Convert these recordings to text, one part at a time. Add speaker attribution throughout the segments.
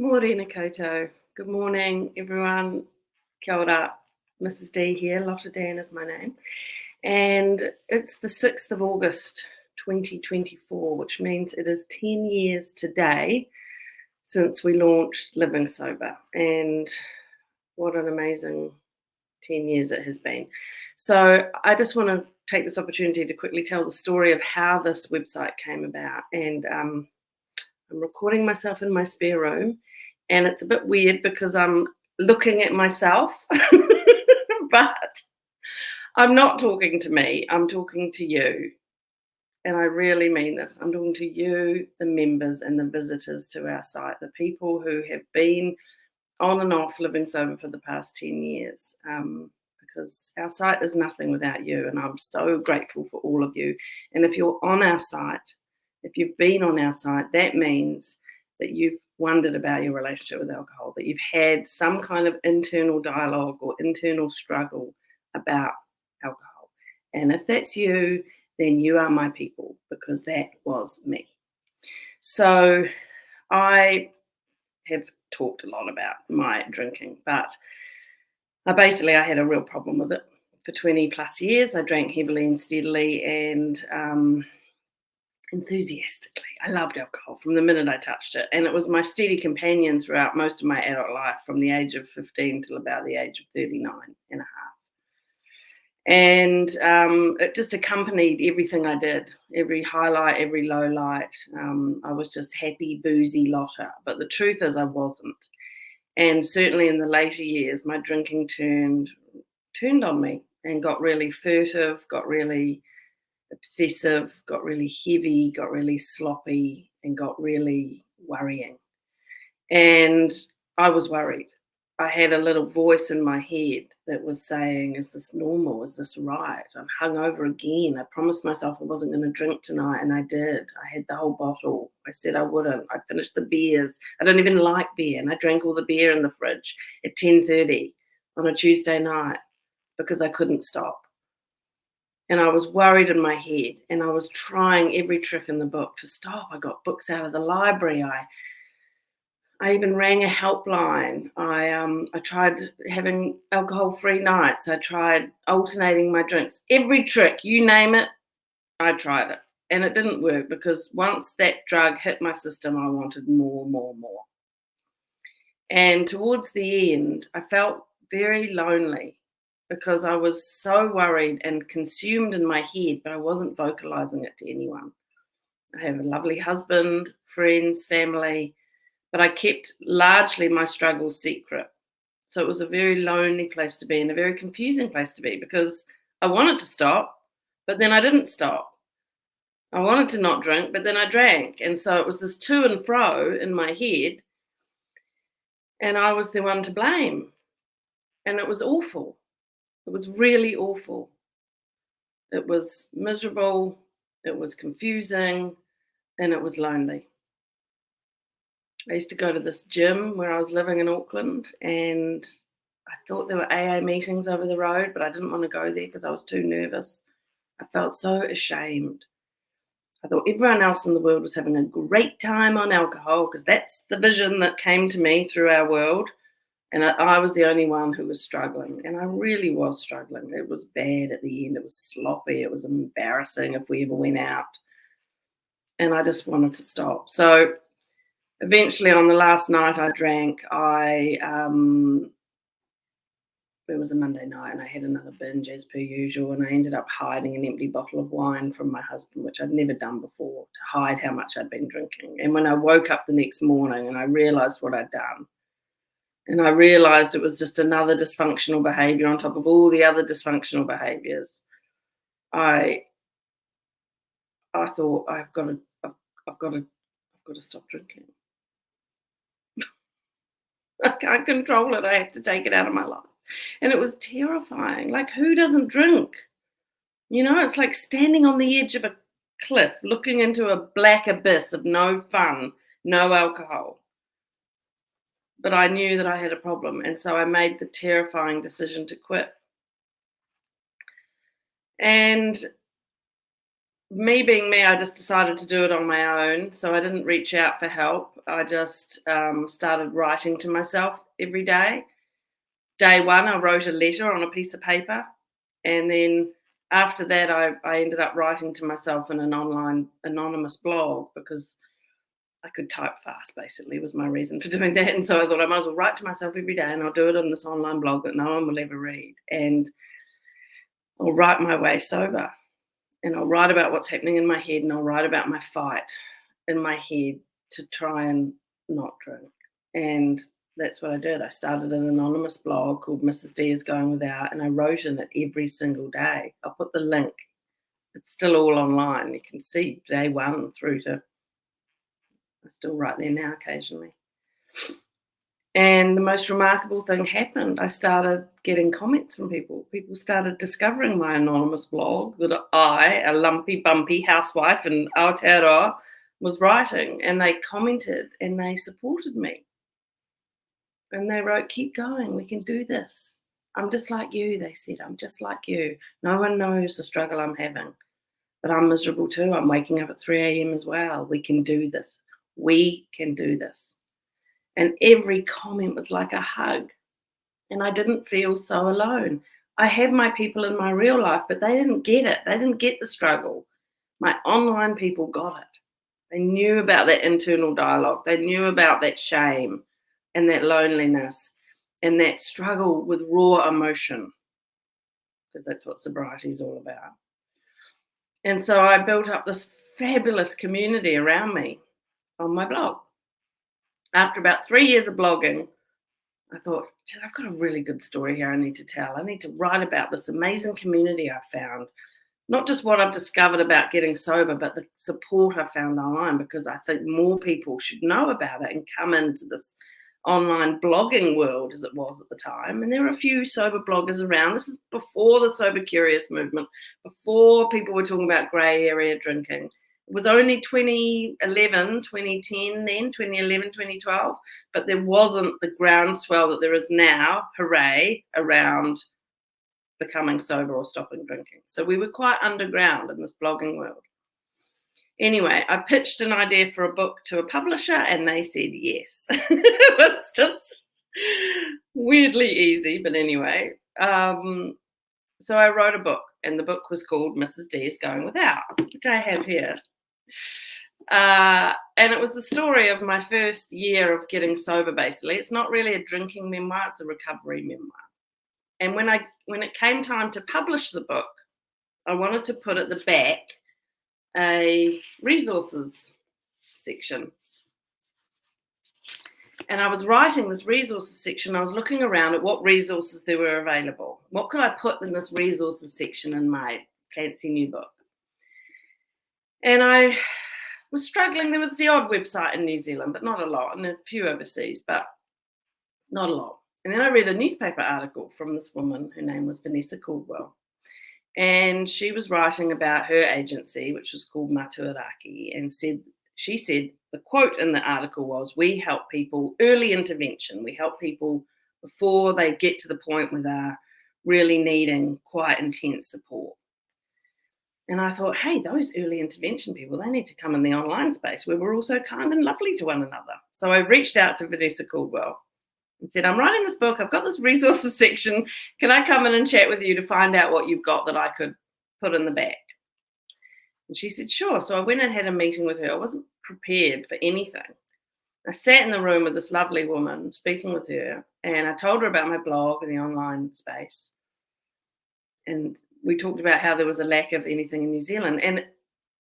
Speaker 1: Morena koto. Good morning, everyone. Kia ora. Mrs. D here. Lotta Dan is my name. And it's the 6th of August, 2024, which means it is 10 years today since we launched Living Sober. And what an amazing 10 years it has been. So I just want to take this opportunity to quickly tell the story of how this website came about. And I'm recording myself in my spare room, and it's a bit weird because I'm looking at myself, but I'm not talking to me, I'm talking to you. And I really mean this. I'm talking to you, the members and the visitors to our site, the people who have been on and off living sober for the past 10 years. Because our site is nothing without you, and I'm so grateful for all of you. And if you're on our site, if you've been on our site, that means that you've wondered about your relationship with alcohol, that you've had some kind of internal dialogue or internal struggle about alcohol. And if that's you, then you are my people, because that was me. So I have talked a lot about my drinking, but I had a real problem with it. For 20 plus years, I drank heavily and steadily and enthusiastically. I loved alcohol from the minute I touched it. And it was my steady companion throughout most of my adult life, from the age of 15 till about the age of 39 and a half. And it just accompanied everything I did, every highlight, every low light. I was just happy, boozy Lotta. But the truth is I wasn't. And certainly in the later years, my drinking turned on me and got really furtive, got really obsessive, got really heavy, got really sloppy, and got really worrying. And I was worried. I had a little voice in my head that was saying, is this normal? Is this right? I'm hungover again. I promised myself I wasn't going to drink tonight, and I did. I had the whole bottle. I said I wouldn't. I finished the beers. I don't even like beer, and I drank all the beer in the fridge at 10:30 on a Tuesday night because I couldn't stop. And I was worried in my head, and I was trying every trick in the book to stop. I got books out of the library. I even rang a helpline. I tried having alcohol-free nights. I tried alternating my drinks. Every trick, you name it, I tried it. And it didn't work, because once that drug hit my system, I wanted more, more, more. And towards the end, I felt very lonely because I was so worried and consumed in my head, but I wasn't vocalizing it to anyone. I have a lovely husband, friends, family, but I kept largely my struggles secret. So it was a very lonely place to be and a very confusing place to be, because I wanted to stop, but then I didn't stop. I wanted to not drink, but then I drank. And so it was this to and fro in my head, and I was the one to blame. And it was awful. It was really awful. It was miserable, it was confusing, and it was lonely. I used to go to this gym where I was living in Auckland, and I thought there were AA meetings over the road, but I didn't want to go there because I was too nervous. I felt so ashamed. I thought everyone else in the world was having a great time on alcohol, because that's the vision that came to me through our world. And I was the only one who was struggling, and I really was struggling. It was bad at the end. It was sloppy. It was embarrassing if we ever went out. And I just wanted to stop. So eventually, on the last night I drank, it was a Monday night, and I had another binge as per usual, and I ended up hiding an empty bottle of wine from my husband, which I'd never done before, to hide how much I'd been drinking. And when I woke up the next morning and I realised what I'd done, and I realised it was just another dysfunctional behaviour on top of all the other dysfunctional behaviours, I thought I've got to stop drinking. I can't control it. I have to take it out of my life. And it was terrifying. Like, who doesn't drink? You know, it's like standing on the edge of a cliff, looking into a black abyss of no fun, no alcohol. But I knew that I had a problem, and so I made the terrifying decision to quit. And me being me, I just decided to do it on my own. So I didn't reach out for help. I just started writing to myself every day. Day one, I wrote a letter on a piece of paper. And then after that, I ended up writing to myself in an online anonymous blog because I could type fast, basically, was my reason for doing that. And so I thought I might as well write to myself every day and I'll do it on this online blog that no one will ever read. And I'll write my way sober. And I'll write about what's happening in my head and I'll write about my fight in my head to try and not drink. And that's what I did. I started an anonymous blog called Mrs. D is Going Without, and I wrote in it every single day. I'll put the link. It's still all online. You can see day one through to, I still write there now occasionally. And the most remarkable thing happened. I started getting comments from people. People started discovering my anonymous blog that I, a lumpy, bumpy housewife in Aotearoa, was writing. And they commented and they supported me. And they wrote, keep going, we can do this. I'm just like you, they said. I'm just like you. No one knows the struggle I'm having. But I'm miserable too. I'm waking up at 3 a.m. as well. We can do this. We can do this. And every comment was like a hug. And I didn't feel so alone. I have my people in my real life, but they didn't get it. They didn't get the struggle. My online people got it. They knew about that internal dialogue. They knew about that shame and that loneliness and that struggle with raw emotion, because that's what sobriety is all about. And so I built up this fabulous community around me on my blog. After about 3 years of blogging, I thought, I've got a really good story here I need to tell. I need to write about this amazing community I found. Not just what I've discovered about getting sober, but the support I found online, because I think more people should know about it and come into this online blogging world as it was at the time. And there were a few sober bloggers around. This is before the Sober Curious movement, before people were talking about grey area drinking. It was only 2011, 2010 then, 2011, 2012, but there wasn't the groundswell that there is now, hooray, around becoming sober or stopping drinking. So we were quite underground in this blogging world. Anyway, I pitched an idea for a book to a publisher and they said yes. It was just weirdly easy, but anyway. So I wrote a book, and the book was called Mrs. D is Going Without, which I have here. And it was the story of my first year of getting sober, basically. It's not really a drinking memoir, it's a recovery memoir. And when it came time to publish the book, I wanted to put at the back a resources section. And I was writing this resources section. I was looking around at what resources there were available. What could I put in this resources section in my fancy new book? And I was struggling. There was the odd website in New Zealand, but not a lot, and a few overseas, but not a lot. And then I read a newspaper article from this woman. Her name was Vanessa Caldwell. And she was writing about her agency, which was called Matuaraki, and she said, the quote in the article was, we help people, early intervention. We help people before they get to the point where they're really needing quite intense support. And I thought, hey, those early intervention people, they need to come in the online space where we're also kind and lovely to one another. So I reached out to Vanessa Caldwell and said, I'm writing this book. I've got this resources section. Can I come in and chat with you to find out what you've got that I could put in the back? And she said, sure. So I went and had a meeting with her. I wasn't prepared for anything. I sat in the room with this lovely woman speaking with her, and I told her about my blog and the online space. And we talked about how there was a lack of anything in New Zealand. And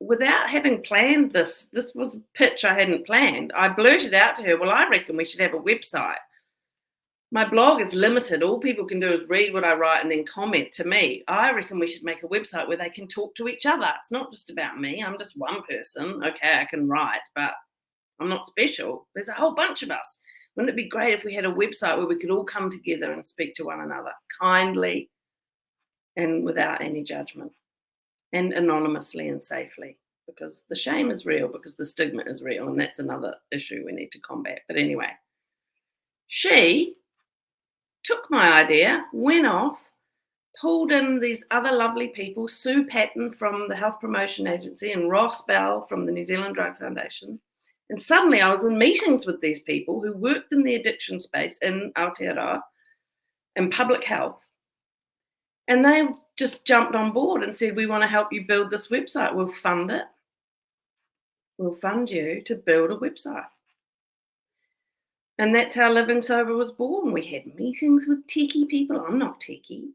Speaker 1: without having planned this was a pitch I hadn't planned. I blurted out to her, well, I reckon we should have a website. My blog is limited. All people can do is read what I write and then comment to me. I reckon we should make a website where they can talk to each other. It's not just about me. I'm just one person. Okay, I can write, but I'm not special. There's a whole bunch of us. Wouldn't it be great if we had a website where we could all come together and speak to one another kindly and without any judgment, and anonymously and safely? Because the shame is real, because the stigma is real, and that's another issue we need to combat. But anyway, she took my idea, went off, pulled in these other lovely people, Sue Patton from the Health Promotion Agency and Ross Bell from the New Zealand Drug Foundation. And suddenly I was in meetings with these people who worked in the addiction space in Aotearoa in public health. And they just jumped on board and said, we want to help you build this website. We'll fund it. We'll fund you to build a website. And that's how Living Sober was born. We had meetings with techie people. I'm not techie.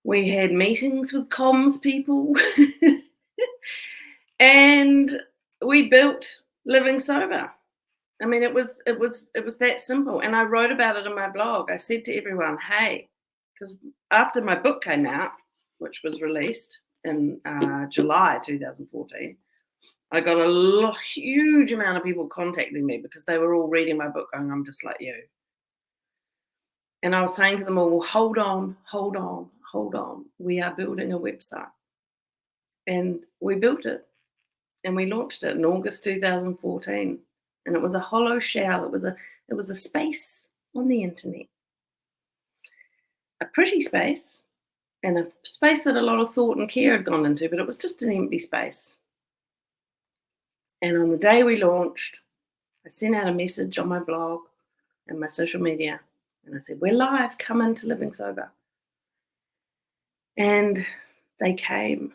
Speaker 1: We had meetings with comms people. And we built Living Sober. I mean, it was that simple. And I wrote about it in my blog. I said to everyone, hey, because after my book came out, which was released in July 2014, I got a huge amount of people contacting me because they were all reading my book going, I'm just like you. And I was saying to them all, well, hold on. We are building a website. And we built it. And we launched it in August 2014. And it was a hollow shell. It was a space on the internet. A pretty space, and a space that a lot of thought and care had gone into, but it was just an empty space. And on the day we launched, I sent out a message on my blog and my social media, and I said, we're live, come into Living Sober. And they came.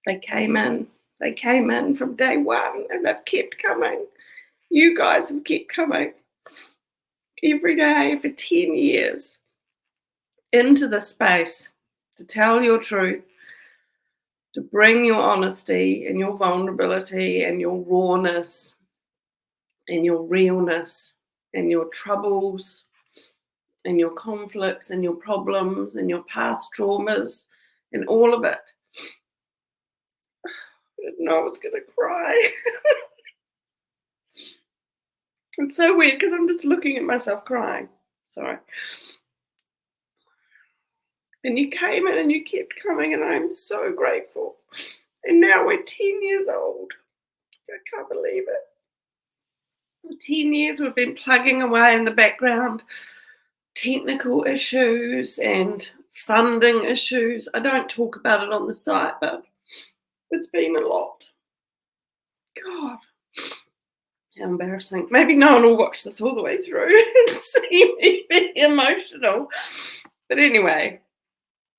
Speaker 1: They came in from day one, and they've kept coming. You guys have kept coming every day for 10 years into the space to tell your truth, to bring your honesty and your vulnerability and your rawness and your realness and your troubles and your conflicts and your problems and your past traumas and all of it. I didn't know I was going to cry. It's so weird because I'm just looking at myself crying. Sorry. And you came in and you kept coming, and I'm so grateful. And now we're 10 years old. I can't believe it. For 10 years we've been plugging away in the background, technical issues and funding issues. I don't talk about it on the site, but it's been a lot. God, how embarrassing. Maybe no one will watch this all the way through and see me be emotional. But anyway,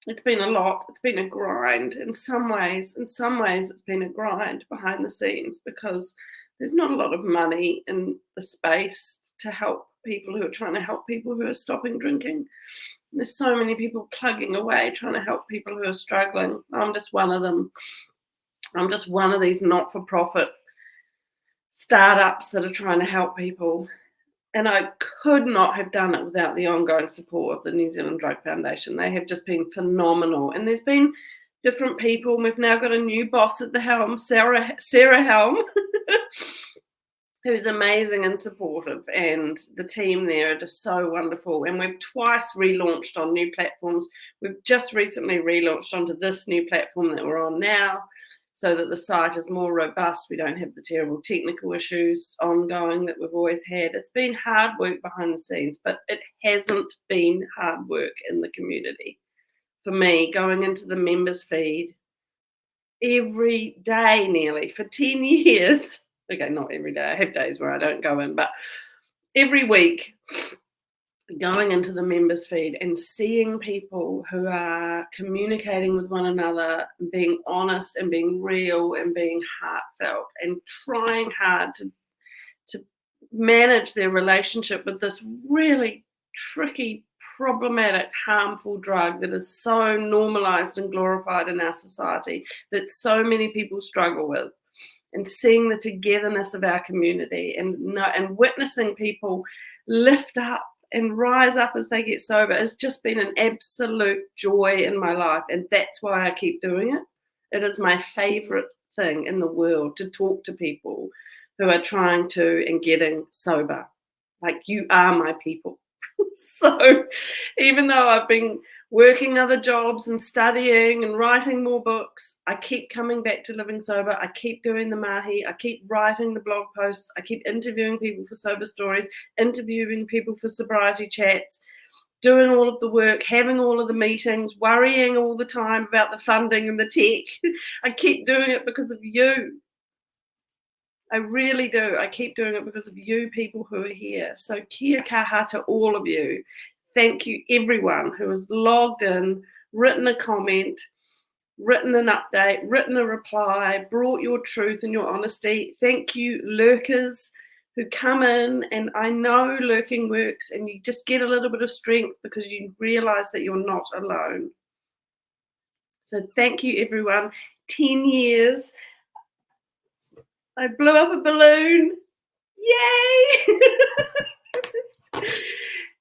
Speaker 1: it's been a lot. It's been a grind in some ways. In some ways, it's been a grind behind the scenes because there's not a lot of money in the space to help people who are trying to help people who are stopping drinking. There's so many people plugging away trying to help people who are struggling. I'm just one of them. I'm just one of these not-for-profit startups that are trying to help people. And I could not have done it without the ongoing support of the New Zealand Drug Foundation. They have just been phenomenal. And there's been different people. We've now got a new boss at the helm, Sarah Helm, who's amazing and supportive. And the team there are just so wonderful. And we've twice relaunched on new platforms. We've just recently relaunched onto this new platform that we're on now, so that the site is more robust. We don't have the terrible technical issues ongoing that we've always had. It's been hard work behind the scenes, but it hasn't been hard work in the community. For me, going into the members feed every day nearly for 10 years. Okay, not every day. I have days where I don't go in, but every week, going into the members feed and seeing people who are communicating with one another and being honest and being real and being heartfelt and trying hard to manage their relationship with this really tricky, problematic, harmful drug that is so normalized and glorified in our society that so many people struggle with, and seeing the togetherness of our community and witnessing people lift up and rise up as they get sober has just been an absolute joy in my life. And that's why I keep doing it. It is my favorite thing in the world to talk to people who are trying to and getting sober. Like, you are my people. So even though I've been working other jobs and studying and writing more books, I keep coming back to Living Sober. I keep doing the mahi. I keep writing the blog posts. I keep interviewing people for sober stories, interviewing people for sobriety chats, doing all of the work, having all of the meetings, worrying all the time about the funding and the tech. I keep doing it because of you. I really do. I keep doing it because of you people who are here. So kia kaha to all of you. Thank you everyone who has logged in, written a comment, written an update, written a reply, brought your truth and your honesty. Thank you lurkers who come in, and I know lurking works and you just get a little bit of strength because you realize that you're not alone. So thank you everyone. 10 years. I blew up a balloon. Yay!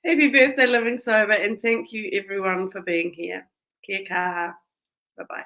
Speaker 1: Happy birthday, Living Sober, and thank you everyone for being here. Kia kaha. Bye-bye.